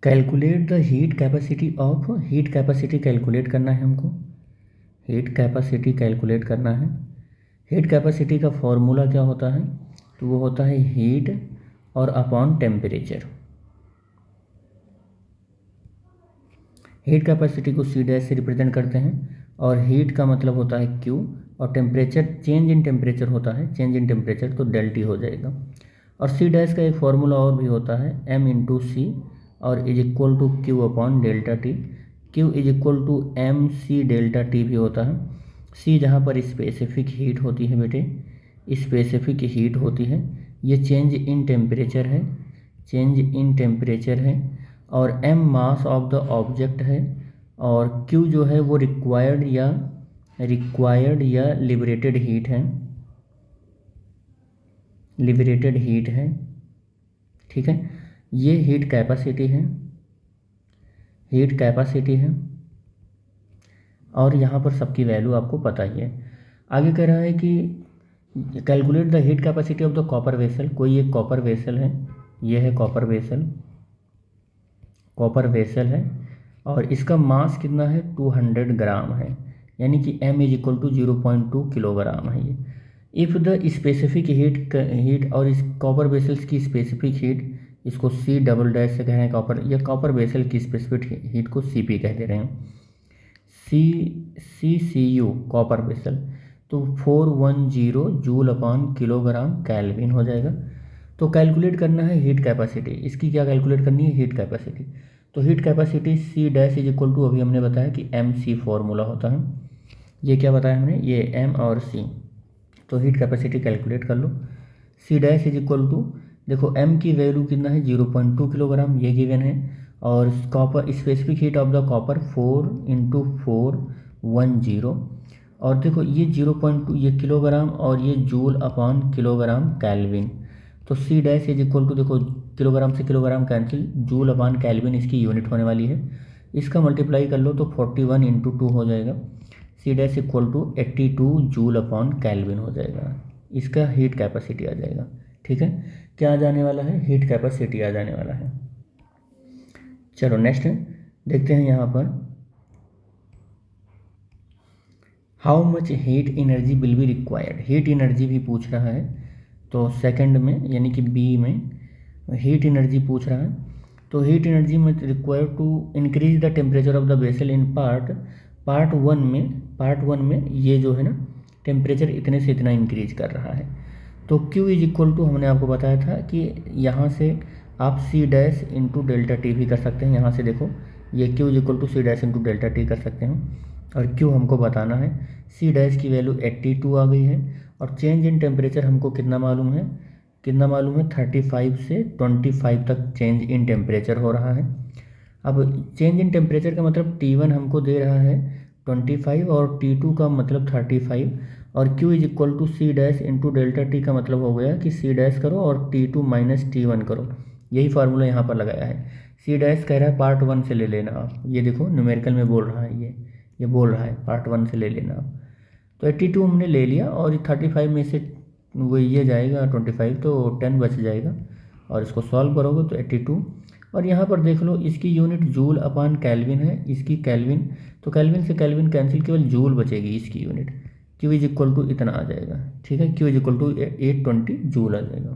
Calculate the heat capacity of, heat capacity calculate करना है हमको, हीट कैपेसिटी कैलकुलेट करना है। हीट कैपेसिटी का फॉर्मूला क्या होता है, तो वो होता है हीट और अपॉन टेम्परेचर। हीट कैपेसिटी को सी डैश से रिप्रेजेंट करते हैं, और हीट का मतलब होता है क्यू, और टेम्परेचर चेंज इन टेम्परेचर होता है, चेंज इन टेम्परेचर तो डेल टी हो जाएगा। और सी डैश का एक फॉर्मूला और भी होता है एम इंटू सी, और is equal to Q upon delta T. Q is equal to M C delta T भी होता है। सी जहाँ पर स्पेसिफिक हीट होती है बेटे, स्पेसिफिक हीट होती है, ये चेंज इन टेम्परेचर है, चेंज इन टेम्परेचर है। और M mass of the object है, और क्यू जो है वो रिक्वायर्ड या लिबरेटेड हीट है, लिबरेटेड हीट है। ठीक है, ये हीट कैपेसिटी है, हीट कैपेसिटी है, और यहाँ पर सबकी वैल्यू आपको पता ही है। आगे कह रहा है कि calculate the heat capacity of the copper vessel. कोई एक कॉपर वेसल है, ये है कॉपर वेसल, कॉपर वेसल है, और इसका मास कितना है 200 ग्राम है, यानी कि m is equal to 0.2 kilogram है ये। इफ़ द स्पेसिफिक हीट और इस कॉपर वेसल्स की स्पेसिफिक हीट, इसको C डबल डैश से कह रहे हैं कॉपर, या कॉपर वेसल की स्पेसिफिक हीट को Cp कह दे रहे हैं, CCU कॉपर वेसल, तो 410 जूल अपॉन किलोग्राम केल्विन हो जाएगा। तो कैलकुलेट करना है हीट कैपेसिटी, इसकी क्या कैलकुलेट करनी है, हीट कैपेसिटी। तो heat capacity C dash is equal to, अभी हमने बताया कि एम सी फॉर्मूला होता है, ये क्या बताया हमने, ये एम और सी। तो हीट कैपेसिटी कैलकुलेट कर लो। C dash is equal to, देखो एम की वैल्यू कितना है 0.2 किलोग्राम, ये गिवन है, और copper specific heat of the copper 4 into 410, और देखो ये 0.2 ये किलोग्राम, और ये जूल अपॉन किलोग्राम केल्विन। तो C dash is equal to, देखो किलोग्राम से kilogram cancel, joule upon kelvin इसकी यूनिट होने वाली है, इसका मल्टीप्लाई कर लो तो 41 इंटू 2 हो जाएगा। C dash equal to 82 joule upon kelvin हो जाएगा, इसका हीट कैपेसिटी आ जाएगा। ठीक है, क्या आ जाने वाला है, हीट कैपेसिटी आ जाने वाला है। चलो नेक्स्ट देखते हैं यहाँ पर, how much heat energy will be required. Heat energy भी पूछ रहा है, तो सेकंड में यानी कि बी में हीट एनर्जी पूछ रहा है। तो हीट एनर्जी में required to increase the temperature of the vessel in part one में ये जो है ना टेम्परेचर इतने से इतना इंक्रीज कर रहा है। तो Q इज इक्वल टू, हमने आपको बताया था कि यहाँ से आप C dash into delta T भी कर सकते हैं। यहाँ से देखो ये Q is equal to C dash into delta T कर सकते हैं, और Q हमको बताना है। C डैश की वैल्यू 82 आ गई है, और चेंज इन टेम्परेचर हमको कितना मालूम है, 35 से 25 तक चेंज इन टेम्परेचर हो रहा है। अब चेंज इन टेम्परेचर का मतलब T1 हमको दे रहा है 25, और T2 का मतलब 35, और Q is equal to C dash into delta T का मतलब हो गया कि सी डैश करो और T2 माइनस T1 करो, यही फार्मूला यहाँ पर लगाया है। सी डैश कह रहा है पार्ट 1 से ले लेना आप, ये देखो न्यूमेरिकल में बोल रहा है, ये बोल रहा है पार्ट 1 से ले लेना आप। तो 82 हमने ले लिया, और 35 में से वो ये जाएगा 25, तो 10 बच जाएगा, और इसको सॉल्व करोगे तो 82। और यहाँ पर देख लो इसकी यूनिट जूल अपॉन केल्विन है, इसकी केल्विन, तो केल्विन से केल्विन कैंसिल, केवल जूल बचेगी इसकी unit. Q is equal to इतना आ जाएगा। ठीक है, Q is equal to 820 joule आ जाएगा।